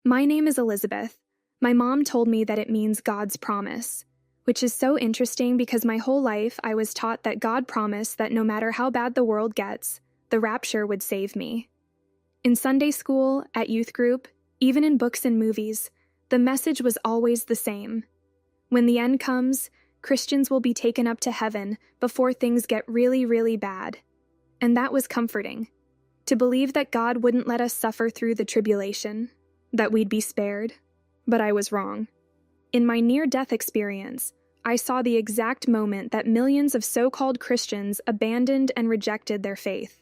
My name is Elizabeth. My mom told me that it means God's promise, which is so interesting because my whole life I was taught that God promised that no matter how bad the world gets, the rapture would save me. In Sunday school, at youth group, even in books and movies, the message was always the same. When the end comes, Christians will be taken up to heaven before things get really, really bad. And that was comforting. To believe that God wouldn't let us suffer through the tribulation, that we'd be spared. But I was wrong. In my near-death experience, I saw the exact moment that millions of so-called Christians abandoned and rejected their faith.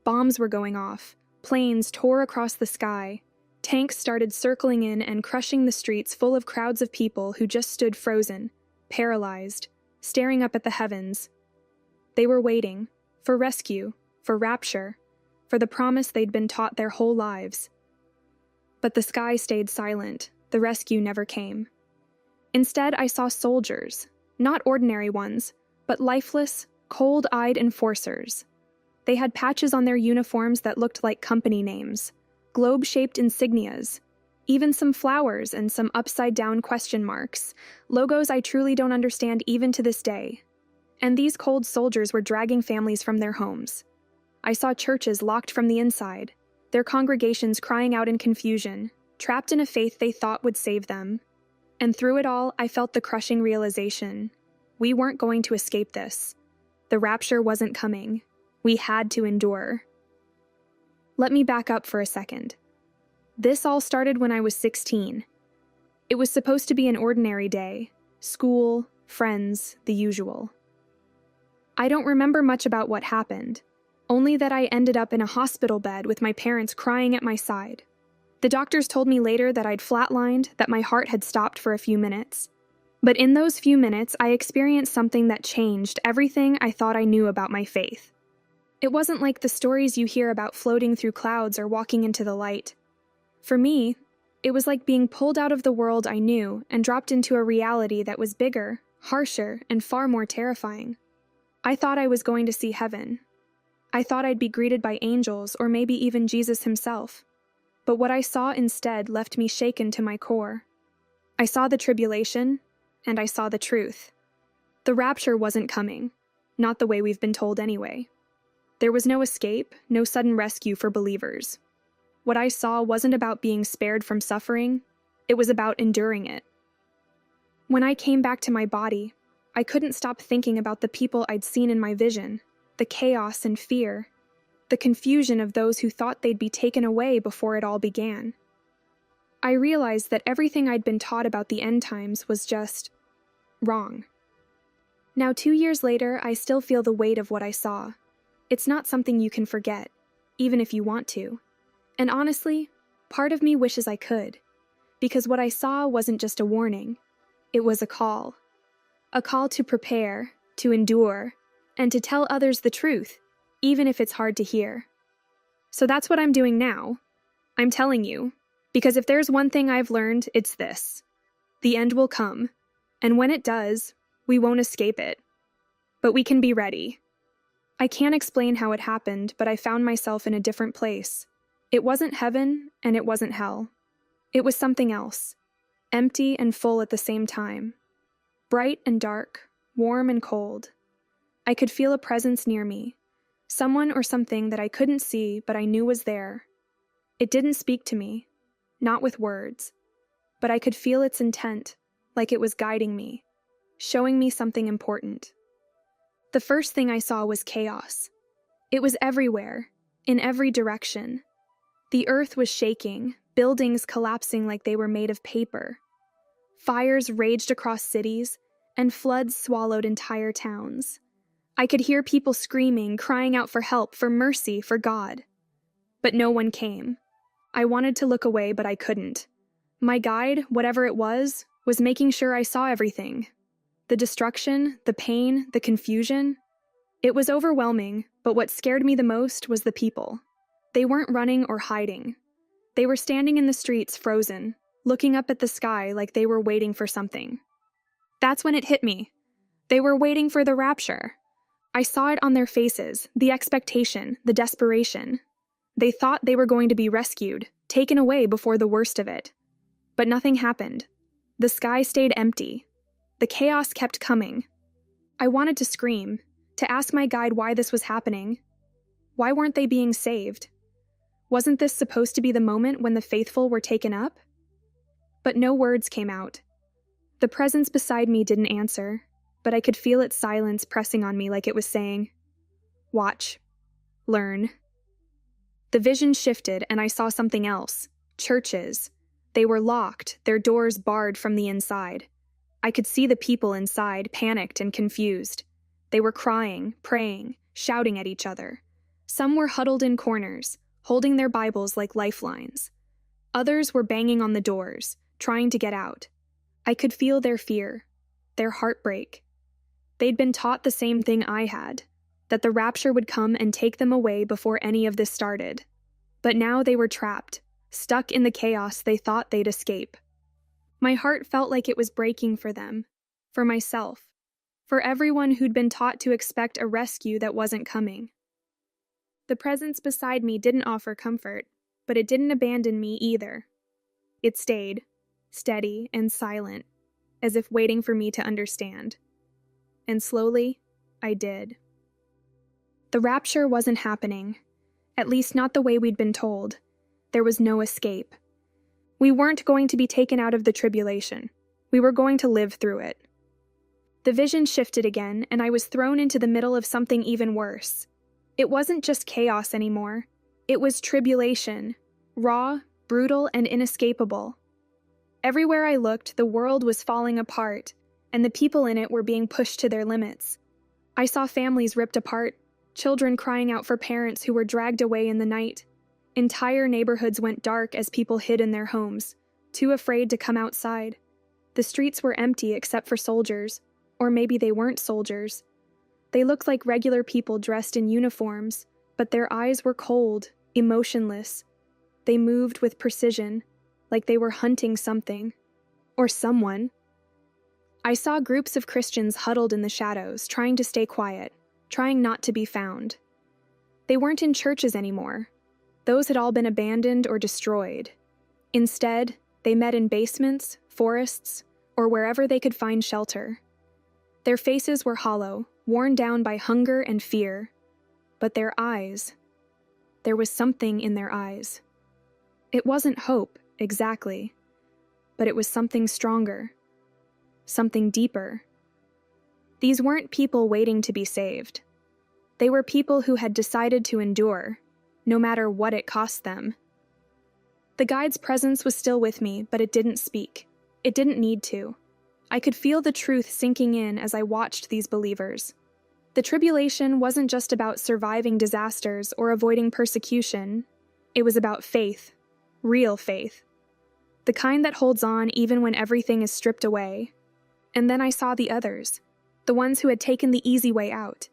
Bombs were going off, planes tore across the sky, tanks started circling in and crushing the streets full of crowds of people who just stood frozen, paralyzed, staring up at the heavens. They were waiting for rescue, for rapture, for the promise they'd been taught their whole lives. But the sky stayed silent. The rescue never came. Instead, I saw soldiers, not ordinary ones, but lifeless, cold-eyed enforcers. They had patches on their uniforms that looked like company names, globe-shaped insignias, even some flowers and some upside-down question marks, logos I truly don't understand even to this day. And these cold soldiers were dragging families from their homes. I saw churches locked from the inside, their congregations crying out in confusion, trapped in a faith they thought would save them. And through it all, I felt the crushing realization: we weren't going to escape this. The rapture wasn't coming. We had to endure. Let me back up for a second. This all started when I was 16. It was supposed to be an ordinary day. School, friends, the usual. I don't remember much about what happened, only that I ended up in a hospital bed with my parents crying at my side. The doctors told me later that I'd flatlined, that my heart had stopped for a few minutes. But in those few minutes, I experienced something that changed everything I thought I knew about my faith. It wasn't like the stories you hear about floating through clouds or walking into the light. For me, it was like being pulled out of the world I knew and dropped into a reality that was bigger, harsher, and far more terrifying. I thought I was going to see heaven. I thought I'd be greeted by angels or maybe even Jesus himself. But what I saw instead left me shaken to my core. I saw the tribulation, and I saw the truth. The rapture wasn't coming, not the way we've been told anyway. There was no escape, no sudden rescue for believers. What I saw wasn't about being spared from suffering, it was about enduring it. When I came back to my body, I couldn't stop thinking about the people I'd seen in my vision, the chaos and fear, the confusion of those who thought they'd be taken away before it all began. I realized that everything I'd been taught about the end times was just wrong. Now, 2 years later, I still feel the weight of what I saw. It's not something you can forget, even if you want to. And honestly, part of me wishes I could, because what I saw wasn't just a warning. It was a call. A call to prepare, to endure, and to tell others the truth, even if it's hard to hear. So that's what I'm doing now. I'm telling you, because if there's one thing I've learned, it's this. The end will come, and when it does, we won't escape it. But we can be ready. I can't explain how it happened, but I found myself in a different place. It wasn't heaven, and it wasn't hell. It was something else, empty and full at the same time. Bright and dark, warm and cold. I could feel a presence near me. Someone or something that I couldn't see, but I knew was there. It didn't speak to me, not with words, but I could feel its intent, like it was guiding me, showing me something important. The first thing I saw was chaos. It was everywhere, in every direction. The earth was shaking, buildings collapsing like they were made of paper. Fires raged across cities, and floods swallowed entire towns. I could hear people screaming, crying out for help, for mercy, for God. But no one came. I wanted to look away, but I couldn't. My guide, whatever it was making sure I saw everything. The destruction, the pain, the confusion. It was overwhelming, but what scared me the most was the people. They weren't running or hiding. They were standing in the streets frozen, looking up at the sky like they were waiting for something. That's when it hit me. They were waiting for the rapture. I saw it on their faces, the expectation, the desperation. They thought they were going to be rescued, taken away before the worst of it. But nothing happened. The sky stayed empty. The chaos kept coming. I wanted to scream, to ask my guide why this was happening. Why weren't they being saved? Wasn't this supposed to be the moment when the faithful were taken up? But no words came out. The presence beside me didn't answer, but I could feel its silence pressing on me like it was saying, "Watch. Learn." The vision shifted and I saw something else. Churches. They were locked, their doors barred from the inside. I could see the people inside, panicked and confused. They were crying, praying, shouting at each other. Some were huddled in corners, holding their Bibles like lifelines. Others were banging on the doors, trying to get out. I could feel their fear, their heartbreak. They'd been taught the same thing I had, that the rapture would come and take them away before any of this started. But now they were trapped, stuck in the chaos they thought they'd escape. My heart felt like it was breaking for them, for myself, for everyone who'd been taught to expect a rescue that wasn't coming. The presence beside me didn't offer comfort, but it didn't abandon me either. It stayed, steady and silent, as if waiting for me to understand. And slowly, I did. The rapture wasn't happening, at least not the way we'd been told. There was no escape. We weren't going to be taken out of the tribulation. We were going to live through it. The vision shifted again, and I was thrown into the middle of something even worse. It wasn't just chaos anymore. It was tribulation, raw, brutal, and inescapable. Everywhere I looked, the world was falling apart, and the people in it were being pushed to their limits. I saw families ripped apart, children crying out for parents who were dragged away in the night. Entire neighborhoods went dark as people hid in their homes, too afraid to come outside. The streets were empty except for soldiers, or maybe they weren't soldiers. They looked like regular people dressed in uniforms, but their eyes were cold, emotionless. They moved with precision, like they were hunting something, or someone. I saw groups of Christians huddled in the shadows, trying to stay quiet, trying not to be found. They weren't in churches anymore. Those had all been abandoned or destroyed. Instead, they met in basements, forests, or wherever they could find shelter. Their faces were hollow, worn down by hunger and fear. But their eyes, there was something in their eyes. It wasn't hope, exactly, but it was something stronger, something deeper. These weren't people waiting to be saved. They were people who had decided to endure, no matter what it cost them. The guide's presence was still with me, but it didn't speak. It didn't need to. I could feel the truth sinking in as I watched these believers. The tribulation wasn't just about surviving disasters or avoiding persecution. It was about faith, real faith. The kind that holds on even when everything is stripped away. And then I saw the others, the ones who had taken the easy way out.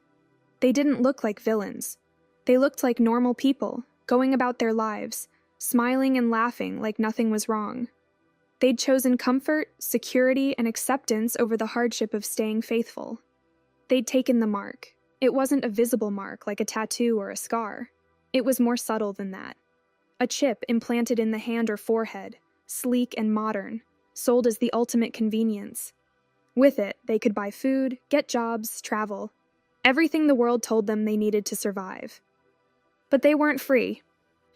They didn't look like villains. They looked like normal people, going about their lives, smiling and laughing like nothing was wrong. They'd chosen comfort, security, and acceptance over the hardship of staying faithful. They'd taken the mark. It wasn't a visible mark like a tattoo or a scar. It was more subtle than that. A chip implanted in the hand or forehead, sleek and modern, sold as the ultimate convenience. With it, they could buy food, get jobs, travel, everything the world told them they needed to survive. But they weren't free.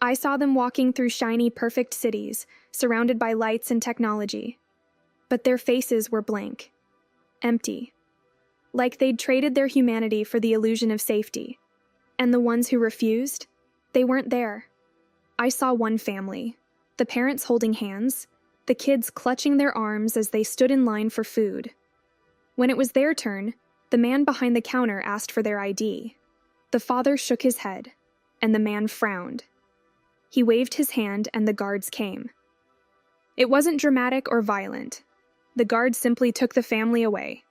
I saw them walking through shiny, perfect cities, surrounded by lights and technology. But their faces were blank, empty, like they'd traded their humanity for the illusion of safety. And the ones who refused, they weren't there. I saw one family, the parents holding hands, the kids clutching their arms as they stood in line for food. When it was their turn, the man behind the counter asked for their ID. The father shook his head, and the man frowned. He waved his hand and the guards came. It wasn't dramatic or violent. The guards simply took the family away.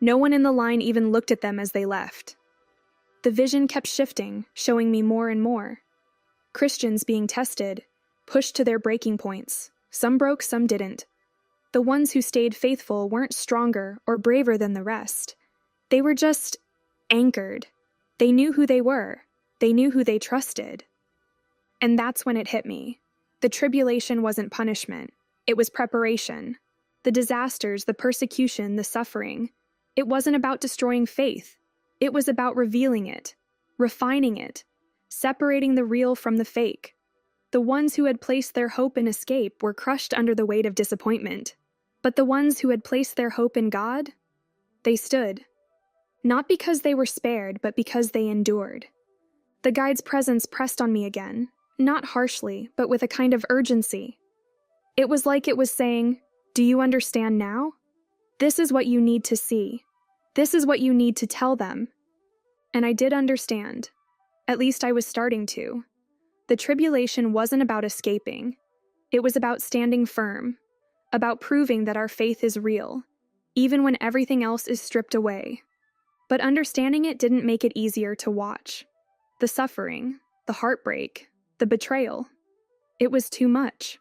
No one in the line even looked at them as they left. The vision kept shifting, showing me more and more. Christians being tested, pushed to their breaking points. Some broke, some didn't. The ones who stayed faithful weren't stronger or braver than the rest. They were just anchored. They knew who they were. They knew who they trusted. And that's when it hit me. The tribulation wasn't punishment. It was preparation. The disasters, the persecution, the suffering. It wasn't about destroying faith. It was about revealing it, refining it, separating the real from the fake. The ones who had placed their hope in escape were crushed under the weight of disappointment. But the ones who had placed their hope in God, they stood. Not because they were spared, but because they endured. The guide's presence pressed on me again, not harshly, but with a kind of urgency. It was like it was saying, "Do you understand now? This is what you need to see. This is what you need to tell them." And I did understand. At least I was starting to. The tribulation wasn't about escaping. It was about standing firm, about proving that our faith is real, even when everything else is stripped away. But understanding it didn't make it easier to watch. The suffering, the heartbreak, the betrayal. It was too much.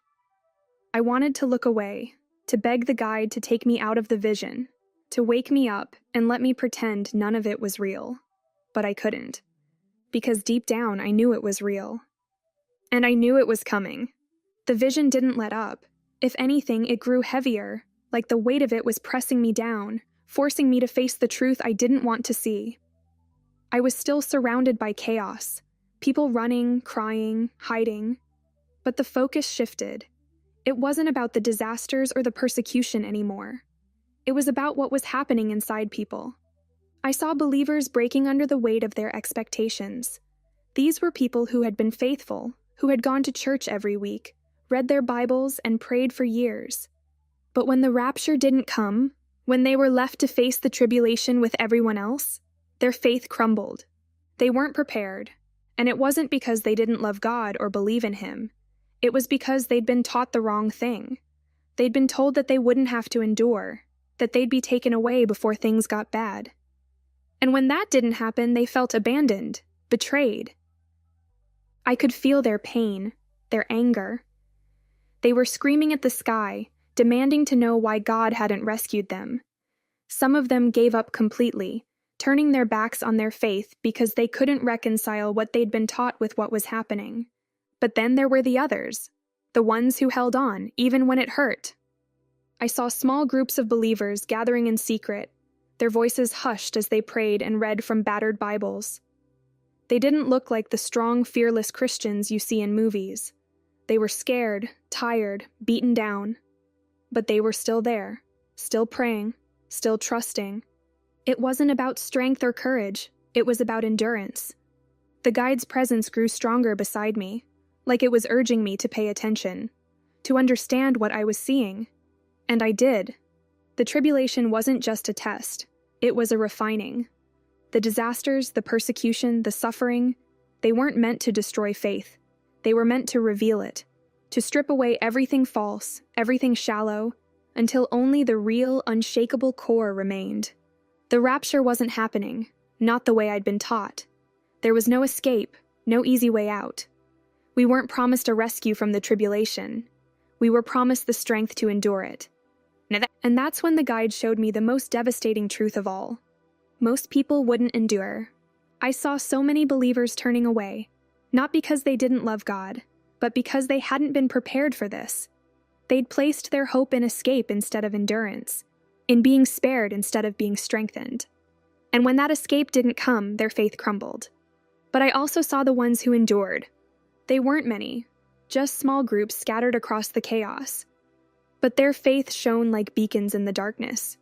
I wanted to look away, to beg the guide to take me out of the vision, to wake me up and let me pretend none of it was real. But I couldn't. Because deep down I knew it was real. And I knew it was coming. The vision didn't let up. If anything, it grew heavier, like the weight of it was pressing me down, forcing me to face the truth I didn't want to see. I was still surrounded by chaos, people running, crying, hiding. But the focus shifted. It wasn't about the disasters or the persecution anymore. It was about what was happening inside people. I saw believers breaking under the weight of their expectations. These were people who had been faithful, who had gone to church every week, read their Bibles, and prayed for years. But when the rapture didn't come, when they were left to face the tribulation with everyone else, their faith crumbled. They weren't prepared, and it wasn't because they didn't love God or believe in Him. It was because they'd been taught the wrong thing. They'd been told that they wouldn't have to endure, that they'd be taken away before things got bad. And when that didn't happen, they felt abandoned, betrayed. I could feel their pain, their anger. They were screaming at the sky, demanding to know why God hadn't rescued them. Some of them gave up completely, turning their backs on their faith because they couldn't reconcile what they'd been taught with what was happening. But then there were the others, the ones who held on, even when it hurt. I saw small groups of believers gathering in secret, their voices hushed as they prayed and read from battered Bibles. They didn't look like the strong, fearless Christians you see in movies. They were scared, tired, beaten down. But they were still there, still praying, still trusting. It wasn't about strength or courage, it was about endurance. The guide's presence grew stronger beside me, like it was urging me to pay attention, to understand what I was seeing. And I did. The tribulation wasn't just a test, it was a refining. The disasters, the persecution, the suffering, they weren't meant to destroy faith. They were meant to reveal it, to strip away everything false, everything shallow, until only the real, unshakable core remained. The rapture wasn't happening, not the way I'd been taught. There was no escape, no easy way out. We weren't promised a rescue from the tribulation. We were promised the strength to endure it. And that's when the guide showed me the most devastating truth of all. Most people wouldn't endure. I saw so many believers turning away, not because they didn't love God, but because they hadn't been prepared for this. They'd placed their hope in escape instead of endurance, in being spared instead of being strengthened. And when that escape didn't come, their faith crumbled. But I also saw the ones who endured. They weren't many, just small groups scattered across the chaos. But their faith shone like beacons in the darkness.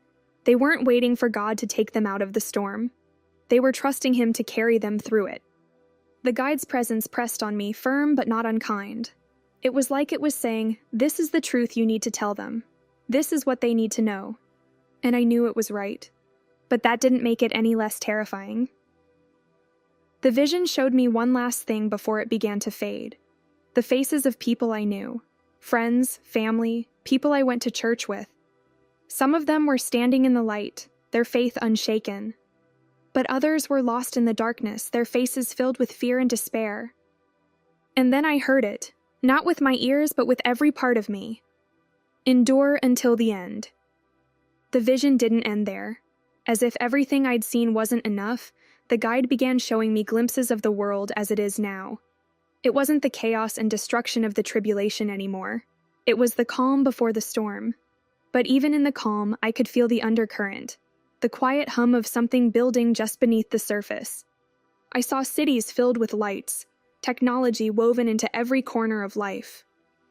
They weren't waiting for God to take them out of the storm. They were trusting Him to carry them through it. The guide's presence pressed on me, firm but not unkind. It was like it was saying, "This is the truth you need to tell them. This is what they need to know." And I knew it was right. But that didn't make it any less terrifying. The vision showed me one last thing before it began to fade. The faces of people I knew. Friends, family, people I went to church with. Some of them were standing in the light, their faith unshaken. But others were lost in the darkness, their faces filled with fear and despair. And then I heard it, not with my ears but with every part of me. Endure until the end. The vision didn't end there. As if everything I'd seen wasn't enough, the guide began showing me glimpses of the world as it is now. It wasn't the chaos and destruction of the tribulation anymore. It was the calm before the storm. But even in the calm, I could feel the undercurrent, the quiet hum of something building just beneath the surface. I saw cities filled with lights, technology woven into every corner of life.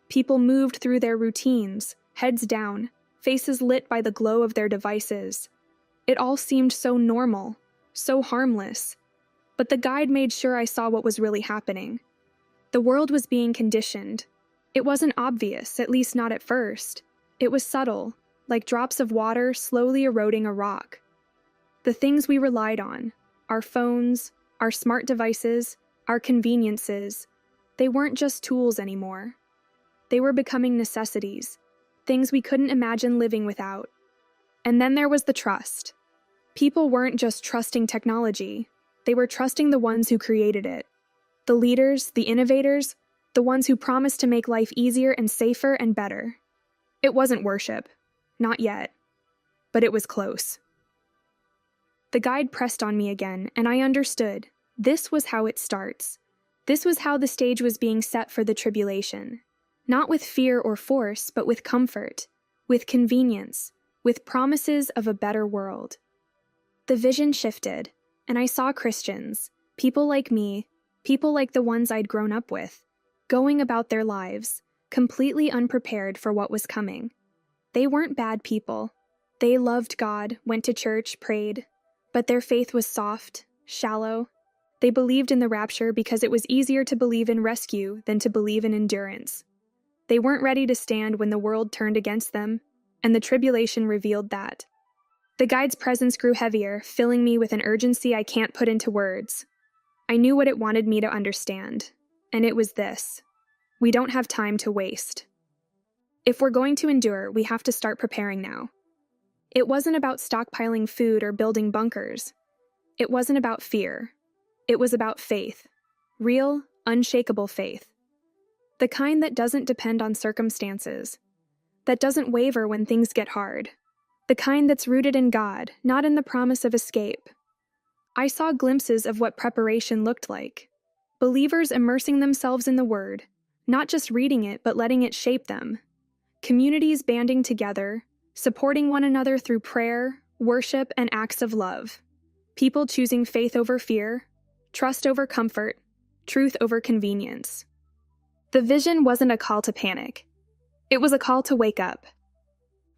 People moved through their routines, heads down, faces lit by the glow of their devices. It all seemed so normal, so harmless. But the guide made sure I saw what was really happening. The world was being conditioned. It wasn't obvious, at least not at first. It was subtle, like drops of water slowly eroding a rock. The things we relied on, our phones, our smart devices, our conveniences, they weren't just tools anymore. They were becoming necessities, things we couldn't imagine living without. And then there was the trust. People weren't just trusting technology, they were trusting the ones who created it. The leaders, the innovators, the ones who promised to make life easier and safer and better. It wasn't worship. Not yet. But it was close. The guide pressed on me again, and I understood. This was how it starts. This was how the stage was being set for the tribulation. Not with fear or force, but with comfort, with convenience, with promises of a better world. The vision shifted, and I saw Christians, people like me, people like the ones I'd grown up with, going about their lives, completely unprepared for what was coming. They weren't bad people. They loved God, went to church, prayed, but their faith was soft, shallow. They believed in the rapture because it was easier to believe in rescue than to believe in endurance. They weren't ready to stand when the world turned against them, and the tribulation revealed that. The guide's presence grew heavier, filling me with an urgency I can't put into words. I knew what it wanted me to understand, and it was this. We don't have time to waste. If we're going to endure, we have to start preparing now. It wasn't about stockpiling food or building bunkers. It wasn't about fear. It was about faith. Real, unshakable faith. The kind that doesn't depend on circumstances. That doesn't waver when things get hard. The kind that's rooted in God, not in the promise of escape. I saw glimpses of what preparation looked like. Believers immersing themselves in the Word, not just reading it, but letting it shape them. Communities banding together, supporting one another through prayer, worship, and acts of love. People choosing faith over fear, trust over comfort, truth over convenience. The vision wasn't a call to panic. It was a call to wake up.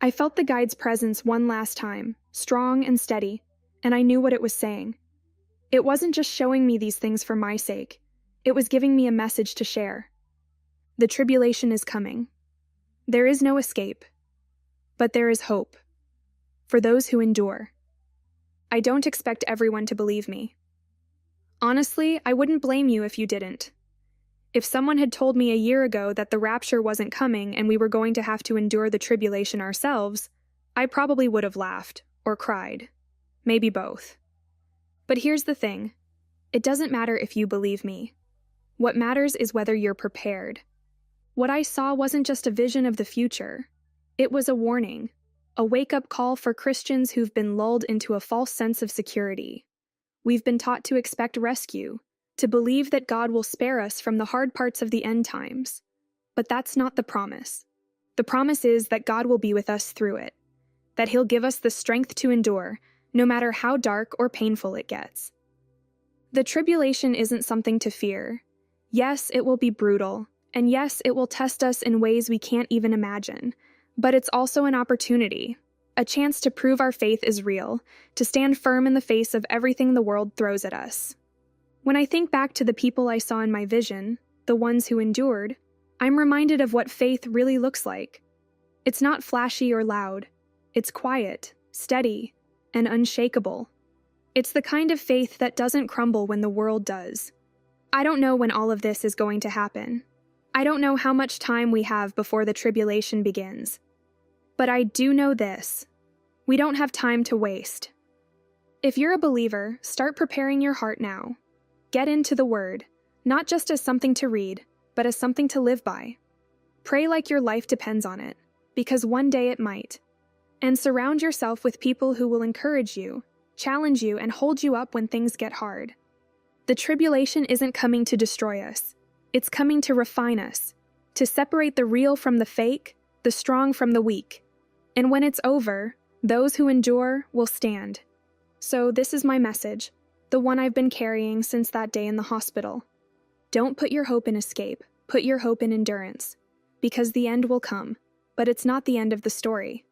I felt the guide's presence one last time, strong and steady, and I knew what it was saying. It wasn't just showing me these things for my sake. It was giving me a message to share. The tribulation is coming. There is no escape. But there is hope. For those who endure. I don't expect everyone to believe me. Honestly, I wouldn't blame you if you didn't. If someone had told me a year ago that the rapture wasn't coming and we were going to have to endure the tribulation ourselves, I probably would have laughed, or cried. Maybe both. But here's the thing. It doesn't matter if you believe me. What matters is whether you're prepared. What I saw wasn't just a vision of the future. It was a warning, a wake-up call for Christians who've been lulled into a false sense of security. We've been taught to expect rescue, to believe that God will spare us from the hard parts of the end times. But that's not the promise. The promise is that God will be with us through it, that He'll give us the strength to endure, no matter how dark or painful it gets. The tribulation isn't something to fear. Yes, it will be brutal, and yes, it will test us in ways we can't even imagine, but it's also an opportunity, a chance to prove our faith is real, to stand firm in the face of everything the world throws at us. When I think back to the people I saw in my vision, the ones who endured, I'm reminded of what faith really looks like. It's not flashy or loud. It's quiet, steady, and unshakable. It's the kind of faith that doesn't crumble when the world does. I don't know when all of this is going to happen. I don't know how much time we have before the tribulation begins. But I do know this. We don't have time to waste. If you're a believer, start preparing your heart now. Get into the Word, not just as something to read, but as something to live by. Pray like your life depends on it, because one day it might. And surround yourself with people who will encourage you, challenge you, and hold you up when things get hard. The tribulation isn't coming to destroy us. It's coming to refine us, to separate the real from the fake, the strong from the weak. And when it's over, those who endure will stand. So this is my message, the one I've been carrying since that day in the hospital. Don't put your hope in escape, put your hope in endurance. Because the end will come, but it's not the end of the story.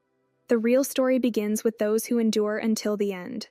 The real story begins with those who endure until the end.